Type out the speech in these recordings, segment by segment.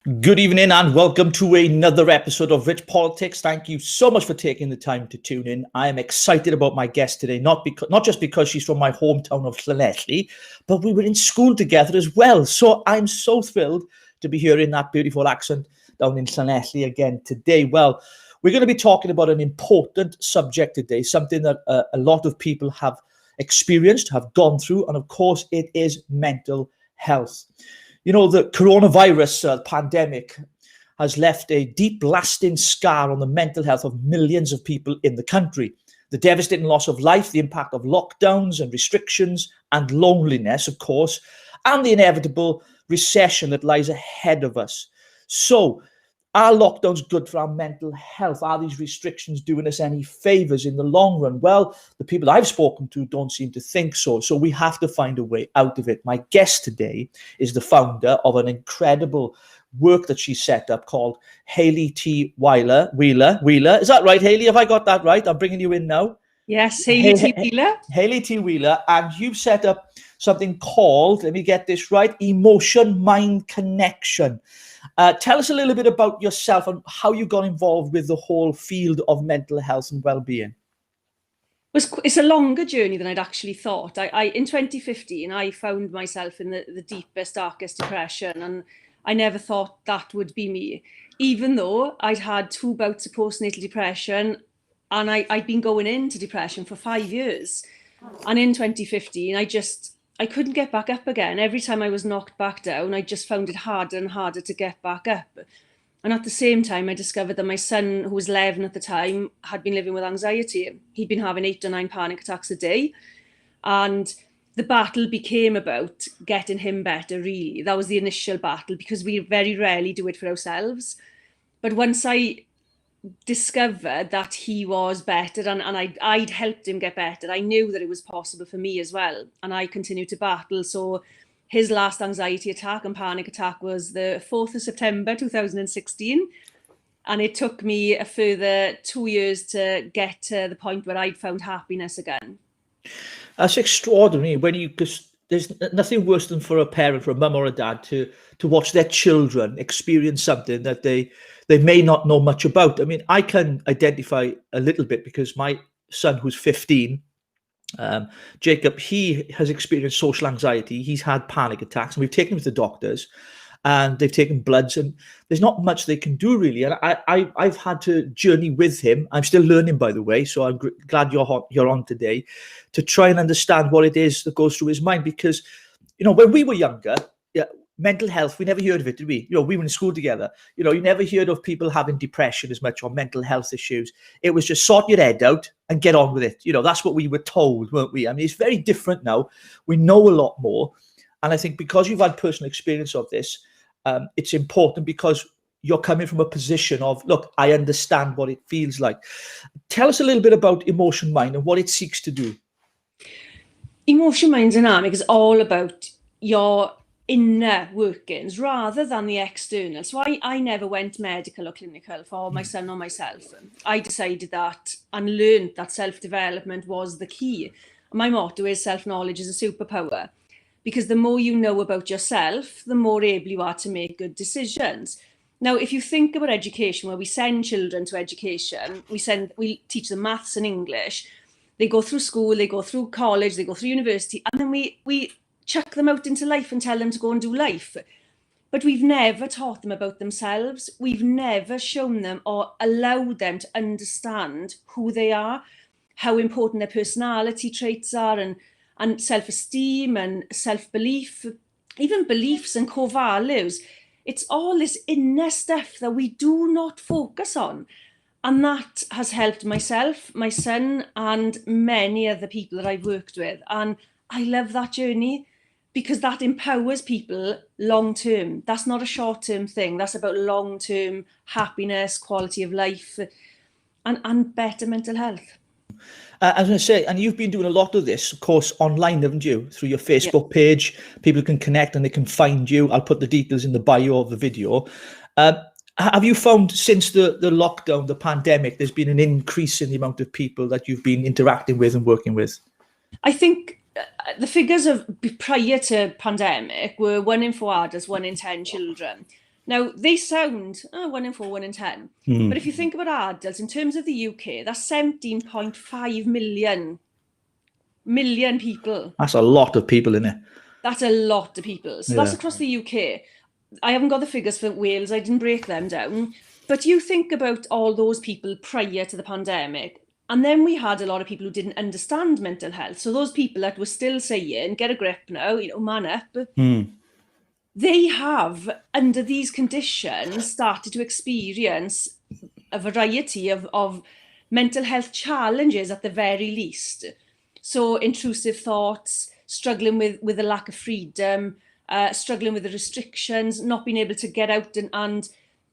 Good evening and welcome to another episode of Rich Politics. Thank you so much for taking the time to tune in. I am excited about my guest today, not just because she's from my hometown of Llanelli, but we were in school together as well. So I'm so thrilled to be hearing that beautiful accent down in Llanelli again today. Well, we're going to be talking about an important subject today, something that a lot of people have experienced, have gone through, and of course it is mental health. You know, the coronavirus pandemic has left a deep, lasting scar on the mental health of millions of people in the country. The devastating loss of life, the impact of lockdowns and restrictions, and loneliness, of course, and the inevitable recession that lies ahead of us. So, are lockdowns good for our mental health? Are these restrictions doing us any favors in the long run? Well, the people I've spoken to don't seem to think so. So we have to find a way out of it. My guest today is the founder of an incredible work that she set up called Hayley T Wheeler. Is that right, Hayley? Have I got that right? I'm bringing you in now. Yes, Hayley T Wheeler. Hayley T Wheeler, and you've set up something called, let me get this right, EmotionMind Connection. Tell us a little bit about yourself and how you got involved with the whole field of mental health and well-being. It's a longer journey than I'd actually thought. In 2015, I found myself in the deepest, darkest depression, and I never thought that would be me. Even though I'd had 2 bouts of postnatal depression, and I'd been going into depression for 5 years. And in 2015, I couldn't get back up again. Every time I was knocked back down, I just found it harder and harder to get back up. And at the same time, I discovered that my son, who was 11 at the time, had been living with anxiety. He'd been having 8 or 9 panic attacks a day. And the battle became about getting him better, really. That was the initial battle, because we very rarely do it for ourselves. But once I discovered that he was better and I'd helped him get better, I knew that it was possible for me as well, and I continued to battle. So his last anxiety attack and panic attack was the 4th of September 2016, and it took me a further 2 years to get to the point where I'd found happiness again. That's extraordinary. Because there's nothing worse than for a parent, for a mum or a dad, to watch their children experience something that they may not know much about. I mean, I can identify a little bit because my son, who's 15, Jacob, he has experienced social anxiety. He's had panic attacks, and we've taken him to the doctors, and they've taken bloods, and there's not much they can do, really. And I've had to journey with him. I'm still learning, by the way, so I'm glad you're on today to try and understand what it is that goes through his mind. Because, you know, when we were younger, mental health, we never heard of it, did we? You know, we were in school together. You know, you never heard of people having depression as much, or mental health issues. It was just sort your head out and get on with it. You know, that's what we were told, weren't we? I mean, it's very different now. We know a lot more. And I think because you've had personal experience of this, it's important, because you're coming from a position of, look, I understand what it feels like. Tell us a little bit about EmotionMind and what it seeks to do. EmotionMind Dynamic is all about your inner workings rather than the external. So I never went medical or clinical for my son or myself. I decided that and learned that self-development was the key. My motto is self-knowledge is a superpower, because the more you know about yourself, the more able you are to make good decisions. Now, if you think about education, where we send children to education, we teach them maths and English. They go through school, they go through college, they go through university, and then we chuck them out into life and tell them to go and do life. But we've never taught them about themselves. We've never shown them or allowed them to understand who they are, how important their personality traits are, and self-esteem and self-belief, even beliefs and core values. It's all this inner stuff that we do not focus on. And that has helped myself, my son, and many other people that I've worked with. And I love that journey, because that empowers people long term. That's not a short term thing. That's about long term happiness, quality of life, and better mental health. I was going to say, and you've been doing a lot of this, of course, online, haven't you? Through your Facebook page, people can connect and they can find you. I'll put the details in the bio of the video. Have you found, since the lockdown, the pandemic, there's been an increase in the amount of people that you've been interacting with and working with? I think the figures of prior to pandemic were 1 in 4 adults, 1 in 10 children. Now, they sound 1 in 4, 1 in 10. But if you think about adults, in terms of the UK, that's 17.5 million people. That's a lot of people, isn't it? That's a lot of people. So that's across the UK. I haven't got the figures for Wales. I didn't break them down. But you think about all those people prior to the pandemic. And then we had a lot of people who didn't understand mental health. So those people that were still saying, get a grip now, man up. They have, under these conditions, started to experience a variety of mental health challenges at the very least. So intrusive thoughts, struggling with the lack of freedom, struggling with the restrictions, not being able to get out and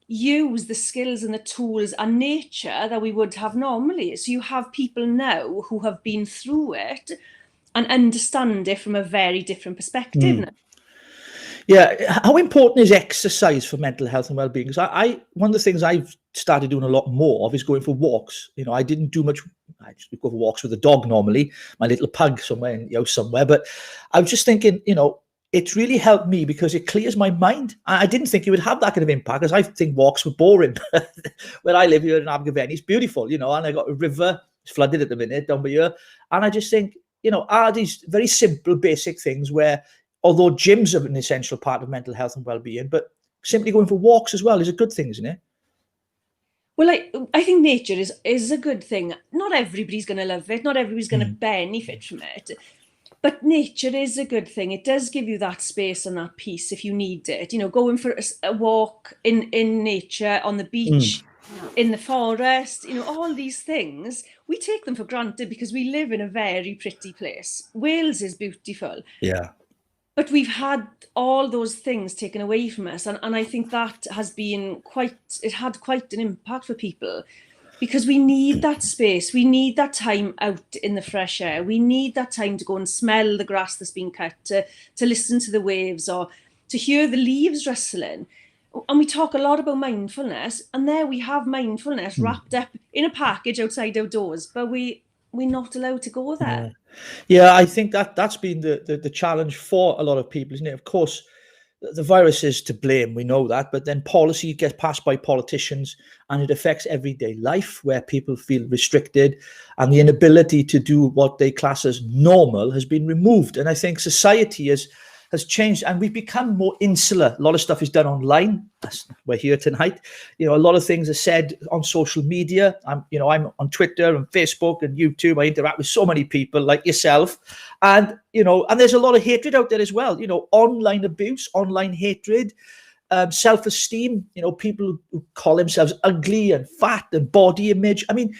use the skills and the tools and nature that we would have normally. So you have people now who have been through it and understand it from a very different perspective now. Yeah, how important is exercise for mental health and well-being? Because I one of the things I've started doing a lot more of is going for walks. I didn't do much. I just go for walks with a dog normally, my little pug somewhere, somewhere. But I was just thinking, it's really helped me because it clears my mind. I didn't think it would have that kind of impact because I think walks were boring. Where I live here in Abergavenny, it's beautiful, and I got a river, it's flooded at the minute down by here. And I just think, are these very simple, basic things where, although gyms are an essential part of mental health and well-being, but simply going for walks as well is a good thing, isn't it? Well, I think nature is a good thing. Not everybody's going to love it. Not everybody's going to benefit from it. But nature is a good thing. It does give you that space and that peace if you need it. Going for a walk in nature, on the beach, in the forest, all these things, we take them for granted because we live in a very pretty place. Wales is beautiful. Yeah. But we've had all those things taken away from us. And I think that has been had quite an impact for people. Because we need that space. We need that time out in the fresh air. We need that time to go and smell the grass that's been cut, to listen to the waves or to hear the leaves rustling. And we talk a lot about mindfulness. And there we have mindfulness wrapped up in a package outside our doors. But we're not allowed to go there. Yeah, I think that's been the challenge for a lot of people, isn't it? Of course, the virus is to blame, we know that, but then policy gets passed by politicians and it affects everyday life where people feel restricted and the inability to do what they class as normal has been removed. And I think society has changed and we've become more insular. A lot of stuff is done online. We're here tonight. A lot of things are said on social media. I'm on Twitter and Facebook and YouTube. I interact with so many people like yourself. And, and there's a lot of hatred out there as well. Online abuse, online hatred, self-esteem, people who call themselves ugly and fat and body image. I mean,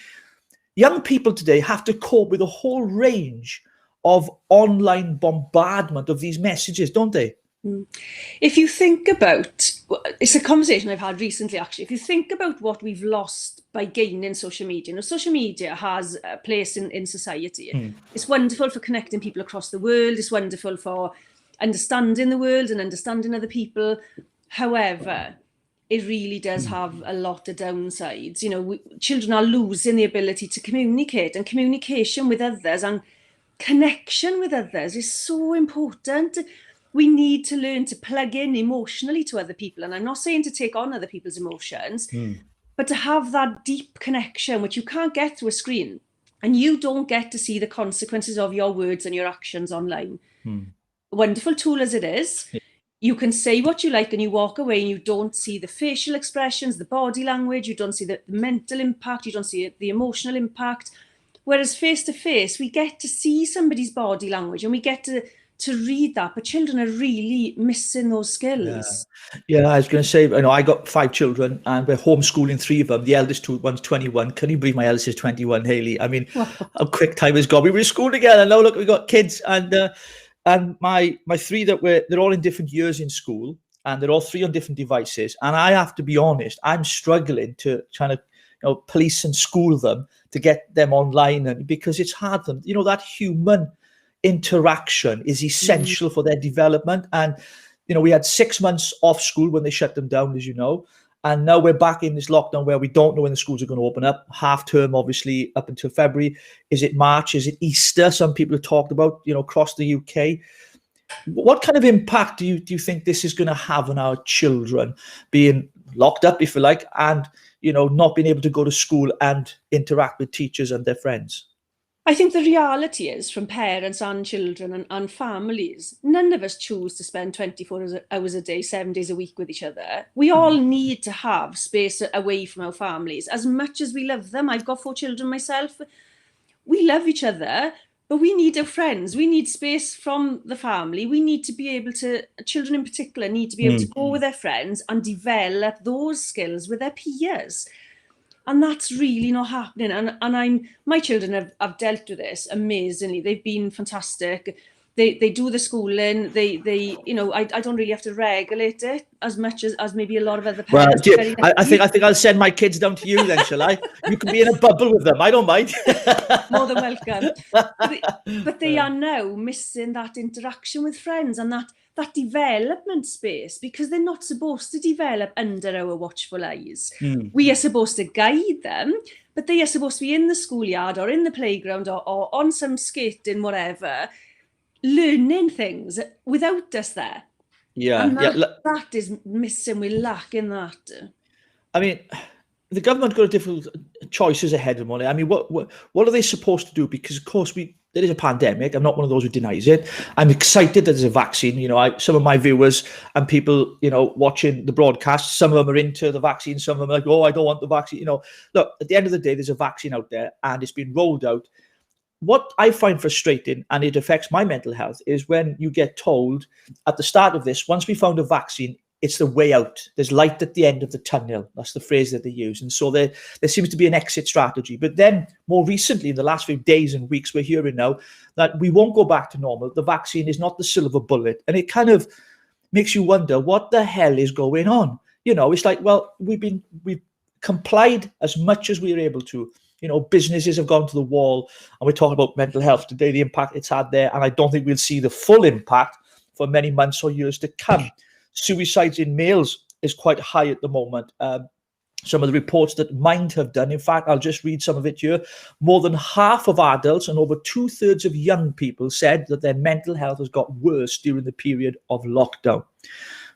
young people today have to cope with a whole range of online bombardment of these messages, don't they? If you think about, it's a conversation I've had recently, actually. If you think about what we've lost by gaining social media, social media has a place in society. It's wonderful for connecting people across the world. It's wonderful for understanding the world and understanding other people. However, it really does have a lot of downsides. Children are losing the ability to communicate, and communication with others and connection with others is so important. We need to learn to plug in emotionally to other people. And I'm not saying to take on other people's emotions, but to have that deep connection, which you can't get through a screen. And you don't get to see the consequences of your words and your actions online. Wonderful tool as it is. You can say what you like and you walk away and you don't see the facial expressions, the body language, you don't see the mental impact, you don't see the emotional impact. Whereas face-to-face, we get to see somebody's body language and we get to read that. But children are really missing those skills. Yeah, I was going to say, I got 5 children and we're homeschooling 3 of them. The eldest one's 21. Can you believe my eldest is 21, Hayley? I mean, how quick time has gone. We were in school together. Now look, we got kids and my 3 they're all in different years in school and they're all 3 on different devices. And I have to be honest, I'm struggling to try to police and school them to get them online, and because it's hard for them. That human interaction is essential for their development. And we had 6 months off school when they shut them down, as you know, and now we're back in this lockdown where we don't know when the schools are going to open up. Half term, obviously, up until February. Is it March? Is it Easter? Some people have talked about, across the UK. What kind of impact do you think this is going to have on our children, being locked up, if you like, and not being able to go to school and interact with teachers and their friends? I think the reality is, from parents and children and families, none of us choose to spend 24 hours a day, 7 days a week with each other. We all need to have space away from our families. As much as we love them, I've got 4 children myself, we love each other, but we need our friends. We need space from the family. We need to be able to, children in particular, need to be able to go with their friends and develop those skills with their peers. And that's really not happening. And my children have dealt with this amazingly. They've been fantastic. They do the schooling. They I don't really have to regulate it as much as maybe a lot of other parents. Well, I think I'll send my kids down to you then, shall I? You can be in a bubble with them. I don't mind. More than welcome. But they are now missing that interaction with friends and that development space, because they're not supposed to develop under our watchful eyes. We are supposed to guide them, but they are supposed to be in the schoolyard or in the playground or on some skating, whatever, learning things without us there. And that is missing. We're lacking that. I mean, the government got different choices ahead of them. I mean, what are they supposed to do? Because of course there is a pandemic. I'm not one of those who denies it. I'm excited that there's a vaccine. Some of my viewers and people, watching the broadcast, some of them are into the vaccine. Some of them are like, oh, I don't want the vaccine. Look, at the end of the day, there's a vaccine out there and it's been rolled out. What I find frustrating, and it affects my mental health, is when you get told at the start of this, once we found a vaccine, it's the way out. There's light at the end of the tunnel. That's the phrase that they use. And so there seems to be an exit strategy. But then more recently, in the last few days and weeks, we're hearing now that we won't go back to normal. The vaccine is not the silver bullet. And it kind of makes you wonder, what the hell is going on? It's like, well, we've complied as much as we were able to. Businesses have gone to the wall, and we're talking about mental health today, the impact it's had there. And I don't think we'll see the full impact for many months or years to come. Suicides in males is quite high at the moment. Some of the reports that Mind have done, in fact, I'll just read some of it here. More than half of adults and over 2/3 of young people said that their mental health has got worse during the period of lockdown.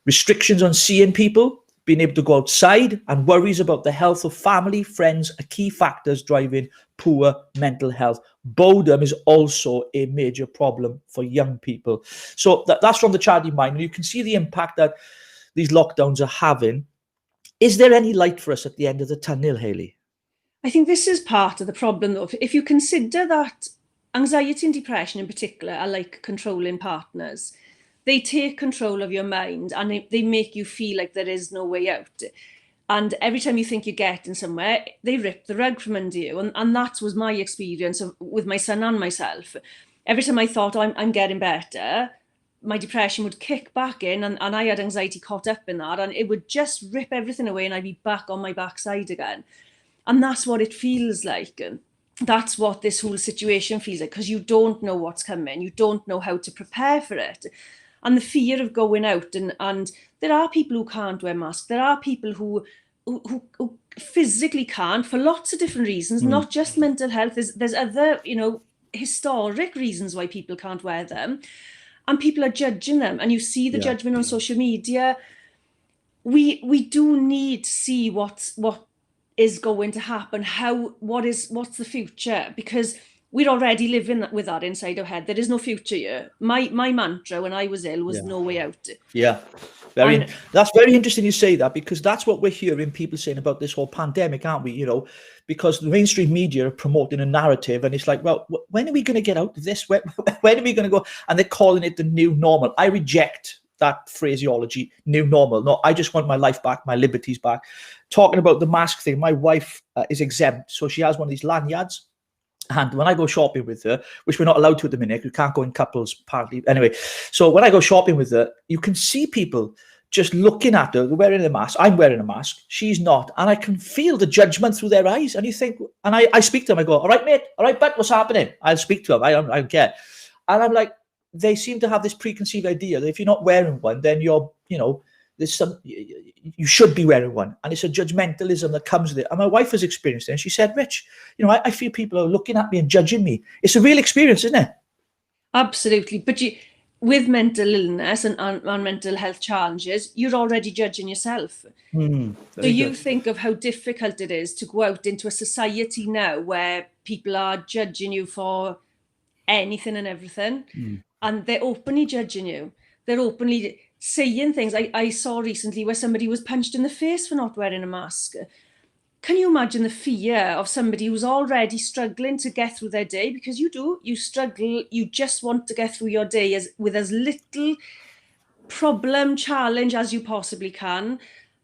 Restrictions on seeing people, being able to go outside, and worries about the health of family, friends are key factors driving poor mental health. Boredom is also a major problem for young people. So that's from the charity Mind. And you can see the impact that these lockdowns are having. Is there any light for us at the end of the tunnel, Hayley? I think this is part of the problem, though. If you consider that anxiety and depression in particular are like controlling partners, they take control of your mind and they make you feel like there is no way out. And every time you think you're getting somewhere, they rip the rug from under you. And that was my experience with my son and myself. Every time I thought, oh, I'm getting better, my depression would kick back in, and I had anxiety caught up in that, and it would just rip everything away and I'd be back on my backside again. And that's what it feels like. That's what this whole situation feels like, because you don't know what's coming. You don't know how to prepare for it. And the fear of going out, and there are people who can't wear masks. There are people who physically can't for lots of different reasons, not just mental health. There's other, historic reasons why people can't wear them. And people are judging them. And you see the judgment on social media. We do need to see what is going to happen, what's the future, because we're already living with that inside our head. There is no future here. My mantra when I was ill was no way out. Yeah. That's very interesting you say that, because that's what we're hearing people saying about this whole pandemic, aren't we? Because the mainstream media are promoting a narrative, and it's like, well, when are we going to get out of this? When are we going to go? And they're calling it the new normal. I reject that phraseology, new normal. No, I just want my life back, my liberties back. Talking about the mask thing, my wife is exempt, so she has one of these lanyards. And when I go shopping with her, which we're not allowed to at the minute, we can't go in couples apparently. Anyway, so when I go shopping with her, you can see people just looking at her, wearing a mask. I'm wearing a mask. She's not. And I can feel the judgment through their eyes. And you think, and I speak to them, I go, all right, mate, all right, but what's happening? I'll speak to them. I don't care. And I'm like, they seem to have this preconceived idea that if you're not wearing one, then you're, you should be wearing one. And it's a judgmentalism that comes with it. And my wife has experienced it. And she said, Rich, I feel people are looking at me and judging me. It's a real experience, isn't it? Absolutely. But with mental illness and mental health challenges, you're already judging yourself. So you think of how difficult it is to go out into a society now where people are judging you for anything and everything, and they're openly judging you. They're openly saying things. I saw recently where somebody was punched in the face for not wearing a mask. Can you imagine the fear of somebody who's already struggling to get through their day? Because you struggle, you just want to get through your day with as little problem, challenge as you possibly can,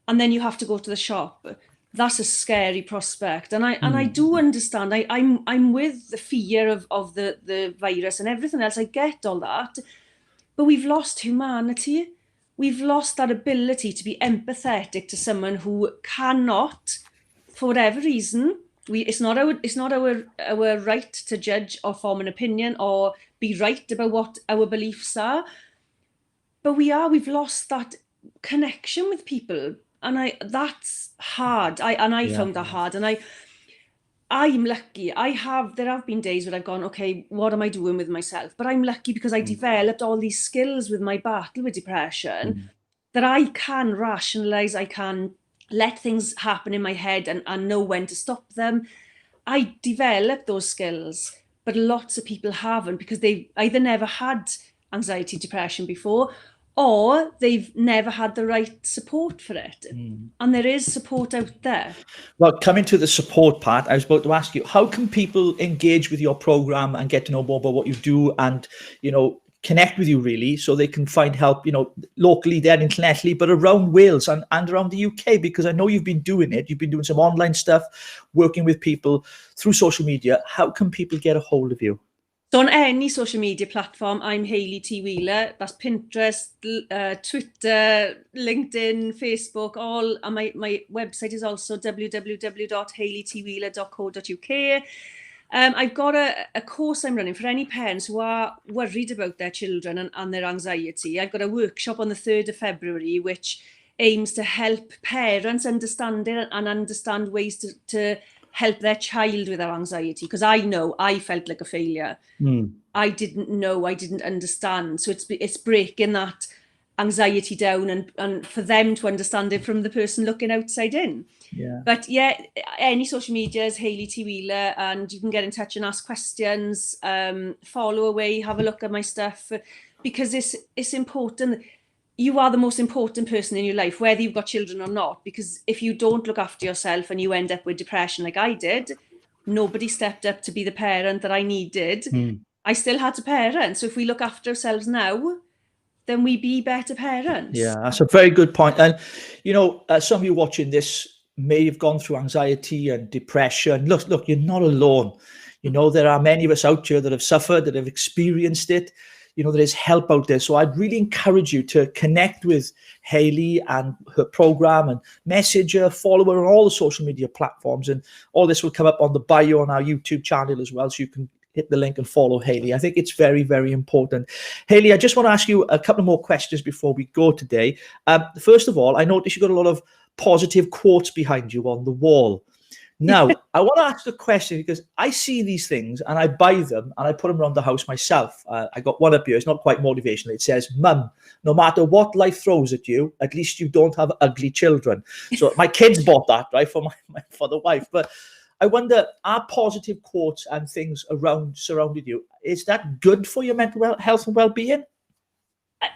and then you have to go to the shop. That's a scary prospect, and I do understand. I'm with the fear of the virus and everything else. I get all that, but we've lost humanity. We've lost that ability to be empathetic to someone who cannot, for whatever reason. It's not our right to judge or form an opinion or be right about what our beliefs are. But we've lost that connection with people, and that's hard. I found that hard, and I'm lucky. There have been days where I've gone, okay, what am I doing with myself? But I'm lucky because I developed all these skills with my battle with depression that I can rationalize. I can let things happen in my head and know when to stop them. I developed those skills, but lots of people haven't, because they've either never had anxiety, depression before, or they've never had the right support for it. And there is support out there. Well, coming to the support part, I was about to ask you, how can people engage with your program and get to know more about what you do and, connect with you really, so they can find help, locally there, internationally, but around Wales and around the UK? Because I know you've been doing it. You've been doing some online stuff, working with people through social media. How can people get a hold of you? So on any social media platform, I'm Hayley T Wheeler. That's Pinterest, Twitter, LinkedIn, Facebook, all. And my website is also www.hayleytwheeler.co.uk. I've got a course I'm running for any parents who are worried about their children and their anxiety. I've got a workshop on the 3rd of February, which aims to help parents understand it and understand ways to help their child with their anxiety. Because I know I felt like a failure. I didn't know, I didn't understand. So it's breaking that anxiety down and for them to understand it from the person looking outside in. But any social media is Hayley T Wheeler, and you can get in touch and ask questions, follow away, have a look at my stuff, because it's important. You are the most important person in your life, whether you've got children or not, because if you don't look after yourself and you end up with depression like I did, nobody stepped up to be the parent that I needed. I still had to parent. So if we look after ourselves now, then we be better parents. Yeah, that's a very good point. And, some of you watching this may have gone through anxiety and depression. Look, you're not alone. There are many of us out here that have suffered, that have experienced it. There is help out there. So I'd really encourage you to connect with Hayley and her program and message her, follow her on all the social media platforms. And all this will come up on the bio on our YouTube channel as well. So you can hit the link and follow Hayley. I think it's very, very important. Hayley, I just want to ask you a couple more questions before we go today. First of all, I noticed you got a lot of positive quotes behind you on the wall. Now, I want to ask the question because I see these things and I buy them and I put them around the house myself. I got one up here. It's not quite motivational. It says, "Mum, no matter what life throws at you, at least you don't have ugly children." So my kids bought that, right, for the wife. But I wonder, are positive quotes and things surrounded you, is that good for your mental health and well-being?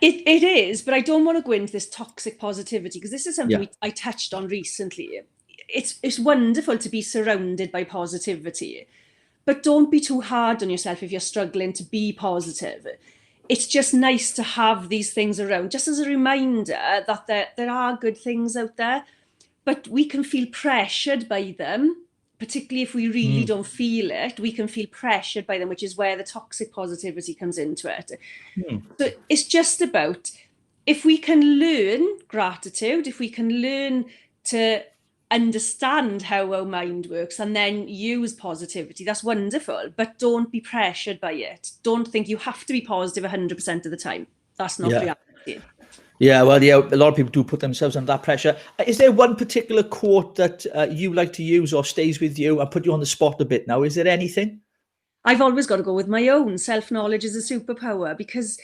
It is, but I don't want to go into this toxic positivity, because this is something I touched on recently. It's wonderful to be surrounded by positivity, but don't be too hard on yourself if you're struggling to be positive. It's just nice to have these things around, just as a reminder that there are good things out there, but we can feel pressured by them. Particularly if we really don't feel it, we can feel pressured by them, which is where the toxic positivity comes into it. So it's just about, if we can learn gratitude, if we can learn to understand how our mind works and then use positivity, that's wonderful. But don't be pressured by it. Don't think you have to be positive 100% of the time. That's not reality. Yeah, well, a lot of people do put themselves under that pressure. Is there one particular quote that you like to use or stays with you? I put you on the spot a bit now. Is there anything? I've always got to go with my own. Self-knowledge is a superpower, because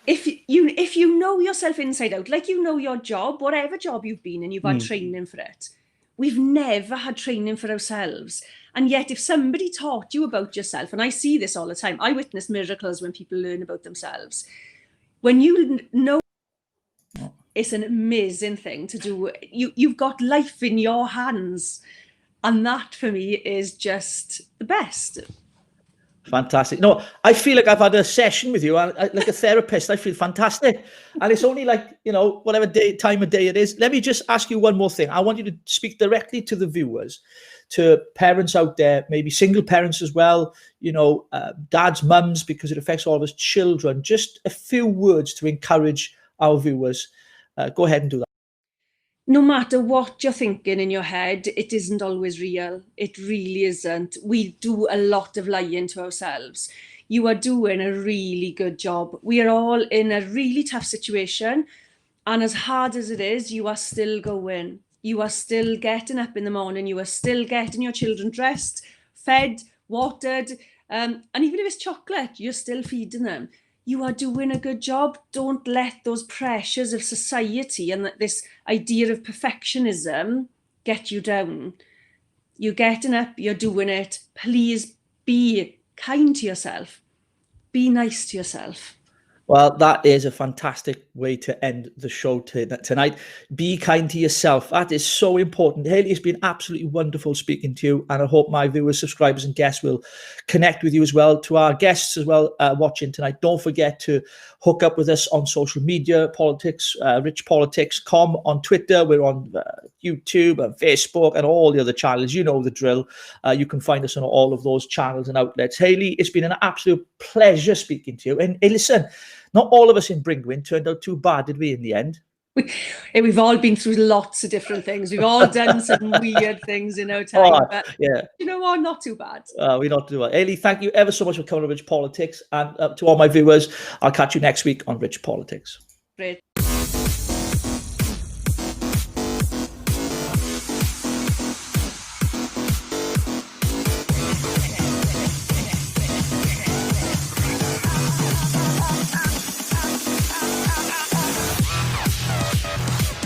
if you know yourself inside out, like you know your job, whatever job you've been in, you've had training for it. We've never had training for ourselves. And yet, if somebody taught you about yourself, and I see this all the time, I witness miracles when people learn about themselves. When you know, it's an amazing thing to do. You've got life in your hands. And that for me is just the best. Fantastic. No, I feel like I've had a session with you, like a therapist. I feel fantastic. And it's only like, whatever time of day it is. Let me just ask you one more thing. I want you to speak directly to the viewers, to parents out there, maybe single parents as well, dads, mums, because it affects all of us, children. Just a few words to encourage our viewers. Go ahead and do that. No matter what you're thinking in your head, it isn't always real. It really isn't. We do a lot of lying to ourselves. You are doing a really good job. We are all in a really tough situation. And as hard as it is, you are still going. You are still getting up in the morning. You are still getting your children dressed, fed, watered. And even if it's chocolate, you're still feeding them. You are doing a good job. Don't let those pressures of society and this idea of perfectionism get you down. You're getting up, you're doing it. Please be kind to yourself. Be nice to yourself. Well, that is a fantastic way to end the show tonight. Be kind to yourself. That is so important. Hayley, it's been absolutely wonderful speaking to you, and I hope my viewers, subscribers, and guests will connect with you as well. To our guests as well watching tonight, don't forget to hook up with us on social media, politics, richpolitics.com on Twitter. We're on YouTube and Facebook and all the other channels. You know the drill. You can find us on all of those channels and outlets. Hayley, it's been an absolute pleasure speaking to you. And hey, listen, not all of us in Bringwyn turned out too bad, did we, in the end? We've all been through lots of different things. We've all done some weird things in our time. But yeah. You know what? Not too bad. We're not too bad. Hayley, thank you ever so much for coming to Rich Politics. And to all my viewers, I'll catch you next week on Rich Politics. Great.